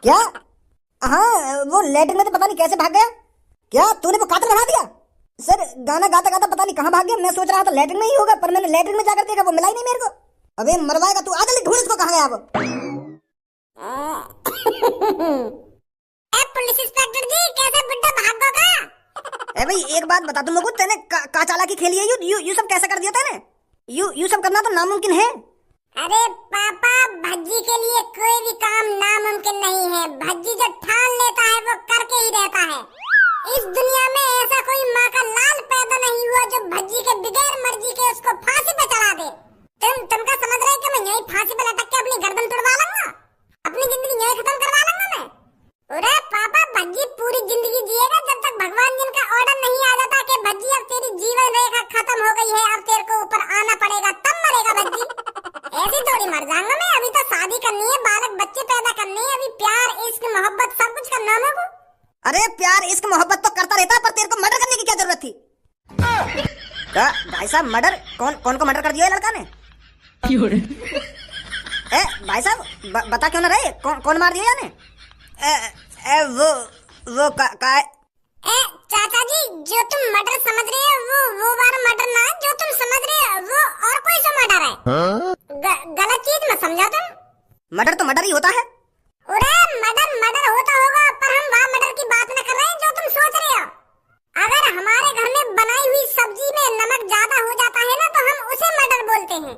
क्या? हाँ, वो लेटरिन में तो पता नहीं कैसे भाग गया। क्या तूने वो कातिल बना दिया? सर गाना गाता गाता पता नहीं कहाँ भाग गया। मैं सोच रहा था लेटरिन में ही होगा, पर मैंने लेटरिन में जाकर देखा वो मिला ही नहीं मेरे को। अबे मरवाएगा तू, आ जल्दी ढूंढ इसको, कहाँ गया वो। पुलिस इंस्पेक्टर जी, कैसे बुड्ढा भाग गया? ए भाई एक बात बता, तुम लोगों तेने का चालाकी खेली है? यू सब कैसे कर दिया तेने? यू सब करना तो नामुमकिन है। अरे पापा, भज्जी के लिए कोई भी काम नामुमकिन नहीं है। भज्जी जो ठान लेता है वो करके ही रहता है। इस दुनिया में ऐसा कोई माँ का लाल पैदा नहीं हुआ जो भज्जी के बगैर मर्जी के उसको फांसी पे चढ़ा दे। तुम क्या समझ रहे कि मैं यही फांसी पे लटक के अपनी गर्दन तुड़वा लूंगा, अपनी जिंदगी यही खत्म करवा लूंगा मैं? अरे पापा, भज्जी पूरी जिंदगी जिएगा जब तक भगवान जी का ऑर्डर नहीं आ जाता कि भज्जी अब तेरी जीवन रेखा खत्म हो गई है, अब तेरे को ऊपर आना पड़ेगा, तब मरेगा भज्जी। ऐसी थोड़ी मर जाऊंगा मैं। अभी तो शादी करनी है, बालक बच्चे पैदा करने हैं, अभी प्यार इश्क मोहब्बत सब कुछ करना है को। अरे प्यार इश्क मोहब्बत तो करता रहता, पर तेरे को मर्डर करने की क्या जरूरत थी? क्या भाई साहब, मर्डर? कौन को मर्डर कर दिया है लड़का ने? ए भाई साहब बता क्यों ना रहे, कौन मार दिया याने? वो चाचा जी, जो तुम मर्डर समझ रहे हो वो वाला मर्डर ना, जो तुम समझ रहे हो वो और कोई सा मर्डर है। गलत चीज मत समझो तुम। मर्डर तो मर्डर ही होता है। अरे मर्डर होता होगा, पर हम वहाँ मर्डर की बात न कर रहे हैं जो तुम सोच रहे हो। अगर हमारे घर में बनाई हुई सब्जी में नमक ज्यादा हो जाता है ना, तो हम उसे मर्डर बोलते हैं।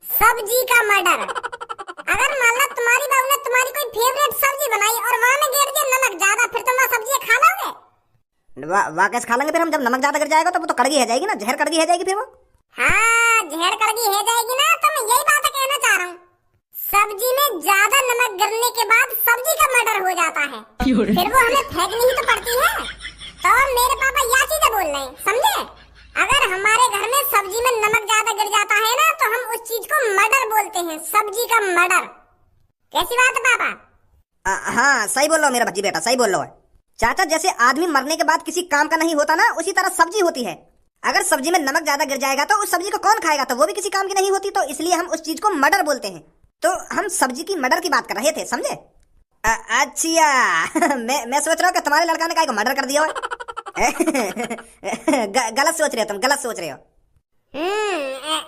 सब्जी का मर्डर। अगर मान लो तुम्हारी बहू ने तुम्हारी कोई फेवरेट सब्जी बनाई और वहाँ में गिर दिया नमक ज्यादा, फिर तुम वो सब्जी खा लोगे? वाह कैसे खा लेंगे फिर हम? जब नमक ज्यादा गिर जाएगा तो वो तो कड़गी है जाएगी ना, जहर कड़गी है जाएगी फिर वो। हाँ, जहर कड़गी है जाएगी ना, तो मैं यही बात कहना चाह रहा हूँ। सब्जी में ज्यादा नमक गिरने के बाद सब्जी का मर्डर हो जाता है, फिर वो हमें फेंकनी ही तो पड़ती है। तो मेरे पापा यह चीजें बोल रहे हैं, समझे? अगर हमारे घर में सब्जी में नमक ज्यादा गिर जाता है ना, तो हम उस चीज को मर्डर बोलते हैं, सब्जी का मर्डर। कैसी बात है पापा? हाँ सही बोल रहा हो मेरा भज्जी बेटा, सही बोल रहा है। चाचा जैसे आदमी मरने के बाद किसी काम का नहीं होता ना, उसी तरह सब्जी होती है। अगर सब्जी में नमक ज्यादा गिर जाएगा तो उस सब्जी को कौन खाएगा, तो वो भी किसी काम की नहीं होती, तो इसलिए हम उस चीज को मर्डर बोलते हैं। तो हम सब्जी की मर्डर की बात कर रहे थे, समझे? अच्छा मैं सोच रहा हूँ कि तुम्हारे लड़का ने काहे को मर्डर कर दिया हो। गलत सोच रहे हो तुम, गलत सोच रहे हो।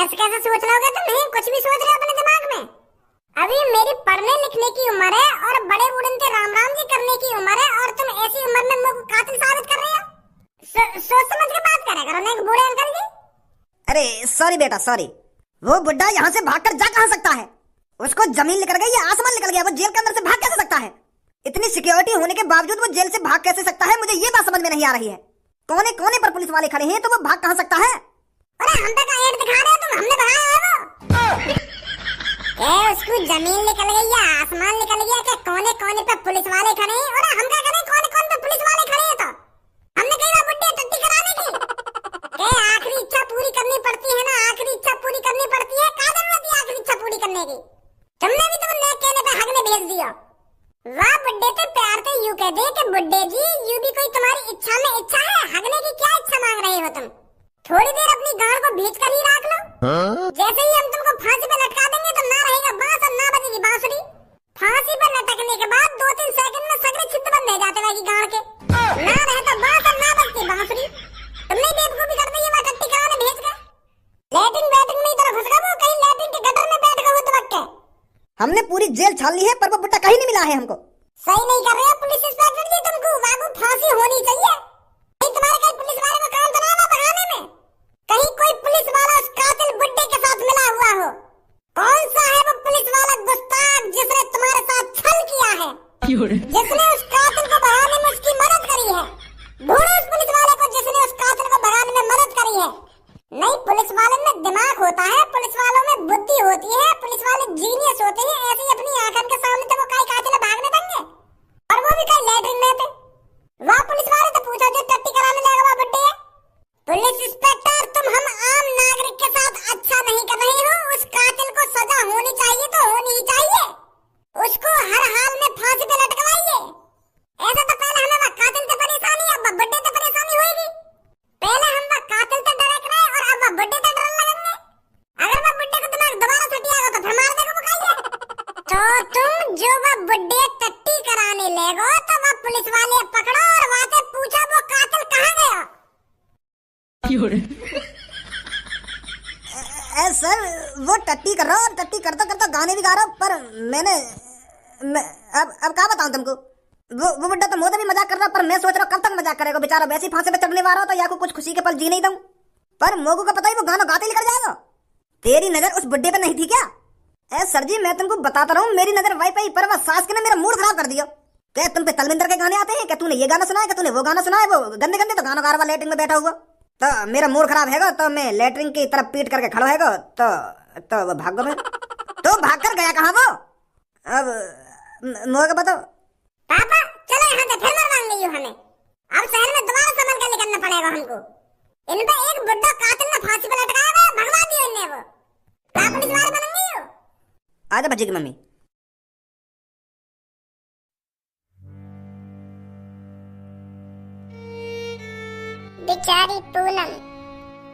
ऐसे कैसे सोच रहे होगे तुम? नहीं, कुछ भी सोच रहे हो अपने दिमाग में। अभी मेरी पढ़ने लिखने की उम्र है और बड़े बुढ़े राम जी करने की उम्र है, और तुम ऐसी उम्र में मुझे कातिल साबित कर रहे हो। सोच समझ के बात करा करो ना बूढ़े अंकल जी। अरे सॉरी बेटा सॉरी। वो बुड्ढा यहाँ से भागकर जा कहाँ सकता है? उसको जमीन निकल गई या आसमान निकल गया? वो जेल के अंदर से भाग कैसे सकता है? इतनी सिक्योरिटी होने के बावजूद वो जेल से भाग कैसे सकता है? मुझे ये बात समझ में नहीं आ रही है। कोने कोने पर पुलिस वाले खड़े हैं, तो वो भाग कहाँ सकता है? अरे हम पे का ऐड दिखा रहे हो तुम? हमने बनाया है वो। उसको जमीन निकल गई या आसमान निकल गया कि कोने कोने पे पुलिस वाले खड़े हैं? और हम क्या करें, कोने कोने पे पुलिस वाले खड़े हैं तो हमने कही ना बुड्ढे टट्टी कराने की। आखिरी इच्छा पूरी करनी पड़ती है ना, आखिरी इच्छा पूरी करनी पड़ती है। क्या जरूरत है आखिरी इच्छा पूरी करने की? तुमने भी तो नेक कहने पे हगने भेज दिया। वाह बुड्ढे, तो प्यार से यूं कह दे कि बुड्ढे जी, यूं भी कोई तुम्हारी इच्छा में इच्छा है? हगने की क्या इच्छा मांग रहे हो तुम? थोड़ी देर अपनी गांड को भींच कर ही रख लो। जैसे ही हम तुमको फांसी पे लटका देंगे तो ना रहेगा बांस और ना बजेगी बांसुरी। फांसी पर लटकने के बाद 2-3 सेकंड में सगरे छिद्र बंद हो जाते रहेगी गांड के, ना रहे तो बांस और ना बजती बांसुरी। तुमने बेवकूफी कर दी है वहाँ टट्टी कराने भेज कर। लैट्रिन में ही तरफ घुस गया वो, कहीं लैट्रिन के गटर में बैठ गया वो तबक के। हमने पूरी जेल छान ली है, पर वो बुड्ढा कहीं नहीं मिला है हमको। सही नहीं कर रहे हो पुलिस इंस्पेक्टर जी, तुमको वाकई फांसी होनी चाहिए। तुम्हारे कहीं पुलिस वाले को काम तो ना भगाने में? कहीं कोई पुलिस वाला उस कातिल बुड्ढे के साथ मिला हुआ हो? कौन सा है वो पुलिस वाला गुस्ताख जिसने तुम्हारे साथ छल किया है, जिसने उस कातिल को भगाने में उसकी मदद करी है? ढूंढो उस पुलिस वाले को जिसने उस कातिल को भगाने में मदद करी है। नहीं, पुलिस वालों में दिमाग होता है, पुलिस वालों में बुद्धि होती है, पुलिस वाले जीनियस होते हैं। ऐसे ही अपनी आंखों के सामने तो वो कई कातिल भागने देंगे, और वो भी कई लैट्रिन में थे। वहाँ पुलिस वाले तो पूछा जो टट्टी कराने लगा वहाँ बुड्ढे। पुलिस इंस्पेक्टर, तुम हम आम नागरिक के साथ अच्छा नहीं कर रहे हो। उस कातिल को सजा होनी चाहिए तो होनी ही चाहिए। उसको हर हाल में फांसी पे लटकवाइए। जो वह बुड्ढे टट्टी कराने ले गो तो वह पुलिस वाले पकड़ो और वहां से पूछा वो कातिल कहाँ गया। सर वो टट्टी कर रहा हूँ, टट्टी करता करता गाने भी गा रहा हूँ, पर अब क्या बताऊं तुमको। वो बुड्ढा तो मोदा भी मजाक कर रहा, पर मैं सोच रहा हूँ कब तक मजाक करेगा बेचारा, वैसे ही फांसी पे चढ़ने वाला तो या को कुछ खुशी के पल जी नहीं दूं। पर मोगू का पता ही वो गाना गाते निकल जाएगा। तेरी नजर उस बुड्ढे पे नहीं थी क्या? सर जी मैं तुमको बताता रहा हूँ, मेरी नजर वाईफाई पर वह सास के ने मेरा मूड खराब कर दिया। क्या तुम पे तलविंदर के गाने आते हैं? क्या तूने ये गाना सुना है? क्या तूने वो गाना सुना है? वो गंदे गंदे तो गाना गा रहा लेटरिन में बैठा हुआ। तो मेरा मूड खराब हैगा तो मैं लेटरिन की तरफ पीट करके खड़ा हैगा तो वो भाग गया। तो भाग कर गया कहाँ वो? अब मोगा बताओ। पापा चलो यहाँ से फिर मार गई हो हमें। अब शहर में दोबारा संभल कर निकलना पड़ेगा हमको। इन पे एक बुड्ढा कातिल ने फांसी पे लटकाया हुआ, भगवा दिया इनने वो। क्या पुलिस वाले बन गई हो? आजा भज्जी की मम्मी। बेचारी पूनम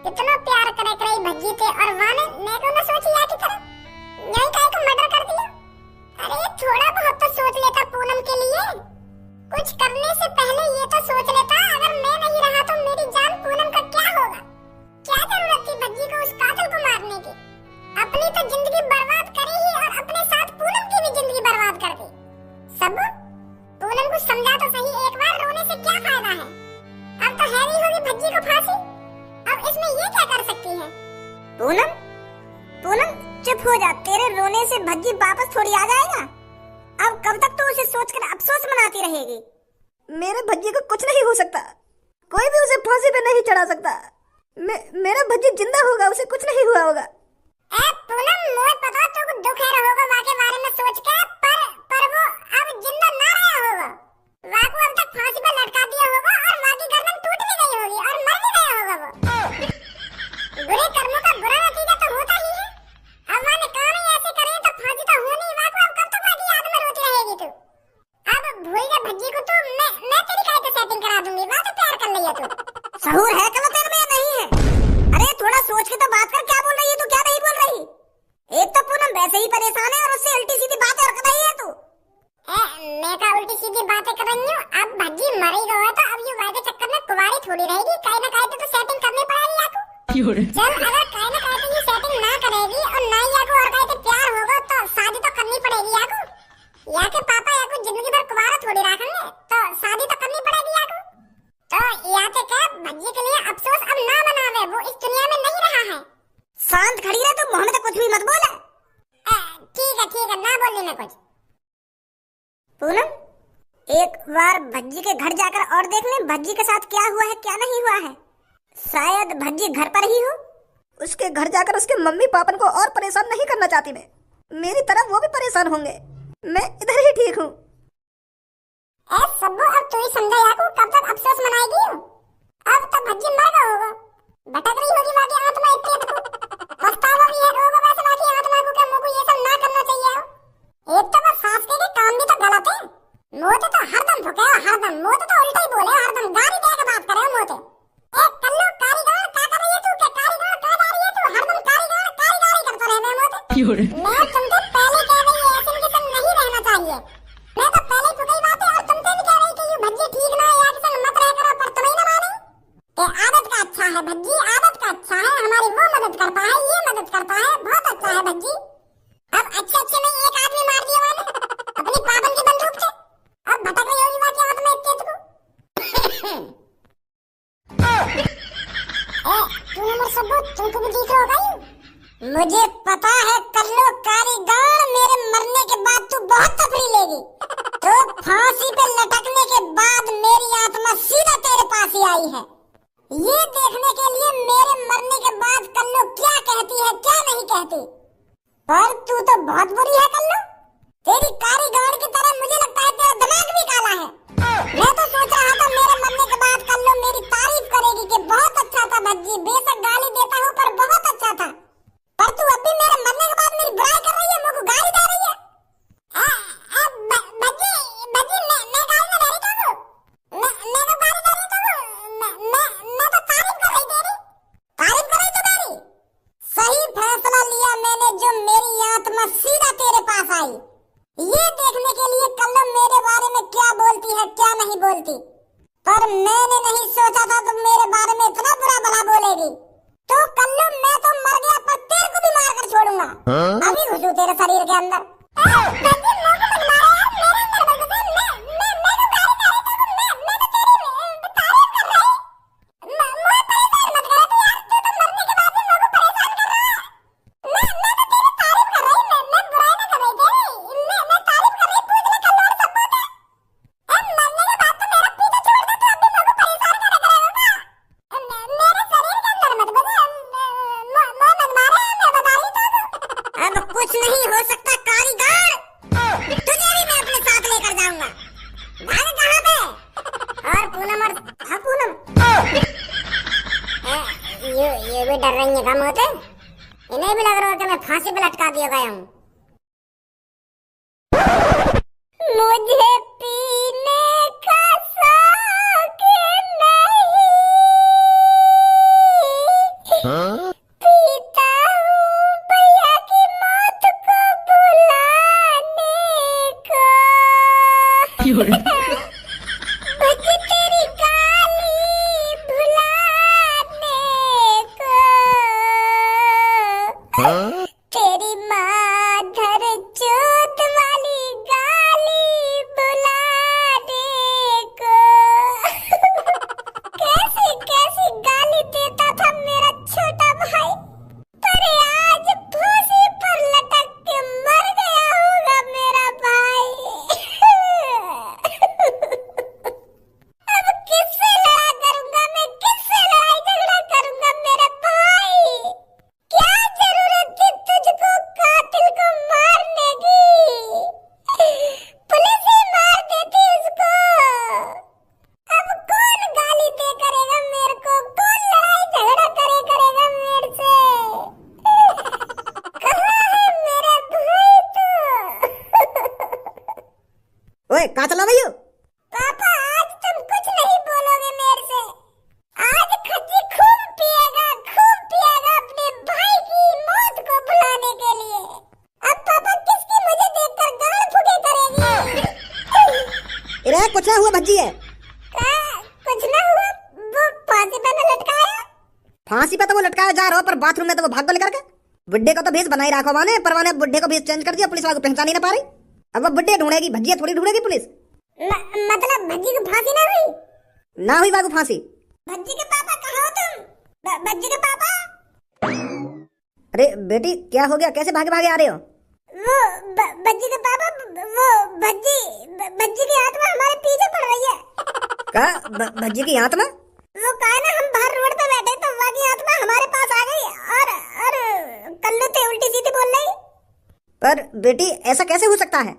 कितना प्यार करे करे भज्जी थे और वाने नेको न सोची या की तरह यही काहे को मर्डर कर दिया। अरे थोड़ा बहुत तो सोच लेता पूनम के लिए, कुछ करने से पहले ये तो सोच लेता अगर मैं नहीं रहा तो मेरी जान पूनम का क्या होगा। क्या जरूरत थी भज्जी को उस कातिल को मारने की? अपनी तो जिंदगी बर्बाद करी ही और अपने साथ पूनम की भी जिंदगी बर्बाद कर दी। सब पूनम को समझा तो सही एक बार, रोने से क्या फायदा है। अब तो है ही होगी भज्जी को फांसी, अब इसमें ये क्या कर सकती है। पूनम पूनम चुप हो जा, तेरे रोने से भज्जी वापस थोड़ी आ जाएगा। अब कब तक तू उसे सोचकर अफसोस मनाती रहेगी। मेरे भज्जी को कुछ नहीं हो सकता, कोई भी उसे फांसी पे नहीं चढ़ा सकता। मेरा भज्जी जिंदा होगा, उसे कुछ नहीं हुआ होगा। पूनम मुझे पता तुमको दुख है होगा माँ के बारे में सोच के, पर वो अब जिंदा ना रहा होगा। माँ को अब तक फांसी पर लटका दिया होगा और माँ की गर्दन टूट भी गई होगी और मर भी गया होगा वो। बुरे कर्मों का बुरा नतीजा तो होता ही है। अब माँ ने काम ही ऐसे करे तो फांसी तो होनी ही। माँ को अब कब तक माँ की याद में रोती रहेगी तू? अब भूल जा भज्जी को, तो मैं तेरी काय से सेटिंग करा दूंगी। माँ तो प्यार कर लिया तू। सहूर है कल तेरे में या नहीं है? अरे थोड़ा सोच के तो बात कर, क्या बोल रही है तू क्या नहीं बोल रही? एक तो पूनम वैसे ही परेशान है और उससे उल्टी सीधी बातें कर रही है तू। मैं का उल्टी सीधी बातें कर रही हूँ? अब भज्जी मर ही गया तो अब ये वादे चक्कर में कुंवारी थोड़ी रहेगी, कहीं ना कहीं तो सेटिंग करनी पड़ेगी याकू। चल अगर कहीं ना कहीं तो ये सेटिंग ना करेगी और ना ही याकू और कहीं तो प्यार होगा तो शादी तो करनी पड़ेगी याकू। याके पापा याकू जिंदगी भर कुंवारा थोड़ी रखेंगे, तो शादी तो करनी पड़ेगी याकू। तो याके क्या भज्जी के लिए अफसोस अब ना मनावे, वो इस दुनिया में नहीं रहा है। शांत खड़ी रह तू, मुंह में तो कुछ भी मत बोल। ठीक है ना बोलनी मैं कुछ। पूनम एक बार भज्जी के घर जाकर और देख ले भज्जी के साथ क्या हुआ है क्या नहीं हुआ है। शायद भज्जी घर पर ही हो। उसके घर जाकर उसके मम्मी पापा को और परेशान नहीं करना चाहती मैं, मेरी तरह वो भी परेशान होंगे, मैं इधर ही ठीक हूँ। सब्बू अब तू ही समझा याकू, कब तक अफसोस मनाएगी? अब तो भज्जी मर गया होगा, भटक रही होगी बाकी आत्मा इतनी पछतावा भी है होगा वैसे बाकी आत्मा को, क्या मुझको ये सब ना करना चाहिए। एक तो बस सास के काम भी तो गलत है। मोते तो हरदम भुके हरदम, मोते तो उल्टा ही बोले हरदम, गाली दे के बात करे मोते। एक कल्लू कारीगर क्या कर रही है तू? क्या कारीगर कहाँ जा रही है तू? हरदम कारीगर करता रहे मोते। मैं तुमसे पहले कह रही है ऐसे के संग नहीं रहना चाहिए। मैं तो पहले तो कई बातें और तुमसे भी कह रही कि ये भज्जी ठीक ना है यार के संग मत रह करो, पर तुम्हें ना मानी। ये आदत का अच्छा है भज्जी, आदत का अच्छा है, हमारी वो मदद करता है, ये मदद करता है, बहुत अच्छा है भज्जी। अब अच्छे में एक आदमी मार दिया मैंने अपनी पापन की बंदूक से, अब भटक रही होगी बाकी हाथ में इतने तुमको। तूने मेरे सबूत तुमको भी दिख रहा होगा। मुझे पता है कल्लो कारीगर, मेरे मरने के बाद तू बहुत तफरी लेगी, तो फांसी पे लटकने के बाद मेरी आत्मा सीधा तेरे पास ही आई है, ये देखने के लिए मेरे मरने के बाद कल्लो क्या कहती है क्या नहीं कहती। पर तू तो बहुत बुरी है कल्लू, तेरी कारीगर की तरह मुझे लगता है तेरा दिमाग भी काला है। मैं तो सोच रहा था मेरे मरने के बाद कल्लू मेरी तारीफ करेगी कि बहुत अच्छा था भज्जी, बेशक गाली देता हूँ पर बहुत अच्छा था। पर तू अभी मेरे मरने के बाद मेरी बुराई कर रही है, मुझको गाली दे रही है। भज्जी भज्जी मैं गाली नहीं दे रही तुमको, मैं तो गाली दे रही तुमको, मैं तो तारीफ कर रही तेरी, तारीफ कर रही तुम्हारी। सही फैसला लिया मैंने जो मेरी आत्मा सीधा तेरे पास आई, ये देखने के लिए कल्लू मेरे बारे में क्या बोलती है क्या नहीं बोलती। पर मैंने नहीं सोचा था तुम मेरे बारे में इतना बुरा भला बोलेगी। तो कल्लू मैं तो मर गया पर तेरे को भी मार कर छोड़ूंगा। अभी घुसू तेरे शरीर के अंदर। कुछ नहीं हो सकता कारीगर, तुझे भी मैं अपने साथ लेकर जाऊंगा। भाग कहाँ पे? और पूनम और हाँ पूनम ये भी डर रही है कम होते। इन्हें भी लग रहा है कि मैं फांसी पे लटका दिया गया हूँ। मुझे पीने का शौक नहीं। मुझे तेरी गाली भुलाने को, तेरी माधर चोट वाली गाली बुलाने को। कैसी कैसी गाली देता था मेरा छोटा भाई, पर आज फांसी पर लटक के मर गया होगा मेरा भाई। कहाँ चला भैया? पापा आज तुम कुछ नहीं बोलोगे मेरे से। आज खच्ची खूब पिएगा अपने भाई की मौत को भुलाने के लिए। अब पापा किसकी मुझे देखकर गाल फुके करेगी? अरे कुछ ना हुआ भज्जी है। कुछ ना हुआ? वो फांसी पे न लटकाया? फांसी पे तो वो लटकाया जा रहा हो, पर बाथरूम में तो वो भाग गो लेकर के। बुड्ढे को तो भेस बनाई रखा माने, पर माने बुड्ढे को भेस चेंज कर दिया, पुलिस वालों को पहचान ही ना पा रही। अब वो बुड्ढे ढूंढेगी, भज्जिया थोड़ी ढूंढेगी पुलिस। मतलब भज्जी को फांसी ना हुई? ना हुई बाबू फांसी। भज्जी के पापा कहाँ हो तुम? भज्जी के पापा? अरे बेटी क्या हो गया, कैसे भागे भागे आ रहे हो? वो भज्जी के पापा, वो भज्जी की आत्मा हमारे पीछे पड़ रही है। क्या भज्जी की आत्मा? वो कहा ना हम बाहर रोड पे बैठे तो वहाँ की आत्मा हमारे पास आ गई और कल्लू थे उल्टी सीधी बोल रही। पर बेटी ऐसा कैसे हो सकता है?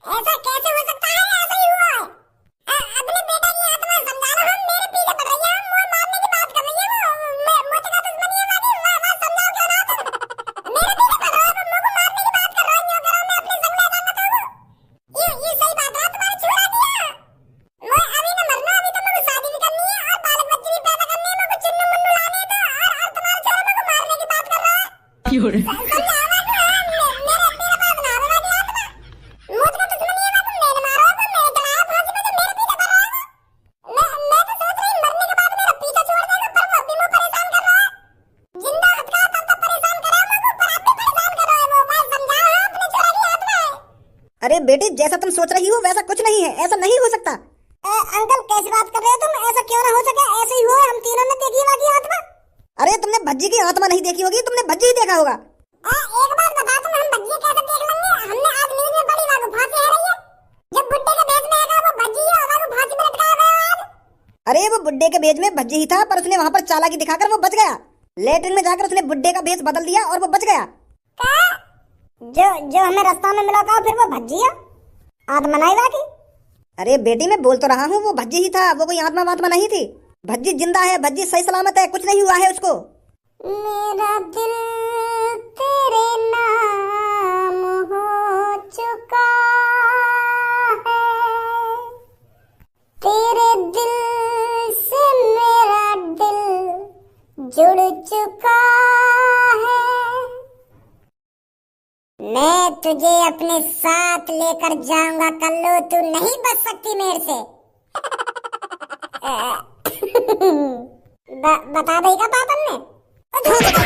ऐसा कैसे हो सकता है? ऐसा ही हुआ है। अपने बेटा की आत्मा समझा रहा हूँ, मेरे पीछे पड़ रही है, मुझे मारने की बात कर रही है। वो मुझे का दुश्मनी है वाली, मैं समझाओ क्यों ना तुम? मेरे पीछे पड़ रहा है, वो मुझे मारने की बात कर रहा है। क्यों कर रहा हूँ मैं अपने संग ले जाऊंगा तो? ये सही बात है, तुम्हारे छुड़ा दिया। मैं अभी न मरना, अभी तो मुझे शादी भी करनी है और बालक बच्चे भी पैदा करने हैं, मुझे चिन्नू मुन्नू लाने हैं तो और तुम्हारा छोरा मुझे मारने की बात कर रहा है। अरे बेटी जैसा तुम सोच रही हो वैसा कुछ नहीं है, ऐसा नहीं हो सकता। अंकल कैसी बात कर रहे हो तुम? ऐसा क्यों ना हो सके? ऐसे ही हुआ, हम तीनों ने देखी वाली आत्मा। अरे तुमने भज्जी की आत्मा नहीं देखी होगी, तुमने भज्जी ही देखा होगा। एक बात बता, तुम हम भज्जी कैसे देख लेंगे? हमने आज न्यूज़ में पढ़ी वागू फांसी है रही है। जब बुड्ढे के भेष में आएगा वो भज्जी ही होगा, वो फांसी पे लटकाया गया आज। अरे वो बुड्ढे के भेष में भज्जी ही था, पर उसने वहाँ पर चालाकी दिखाकर वो बच गया। लेटरिन में जाकर उसने बुड्ढे का भेष बदल दिया और वो बच गया। जो हमें रास्ता में मिला था फिर वो भज्जी है? आत्मा नहीं बाकी? अरे बेटी मैं बोल तो रहा हूँ वो भज्जी ही था, वो कोई आत्मा वात्मा नहीं थी। भज्जी जिंदा है, भज्जी सही सलामत है, कुछ नहीं हुआ है उसको। मेरा दिल तेरे नाम हो चुका है, तेरे दिल से मेरा दिल जुड़ चुका है। मैं तुझे अपने साथ लेकर जाऊंगा कल्लू, तू नहीं बच सकती मेरे से। बता देगा पापन ने।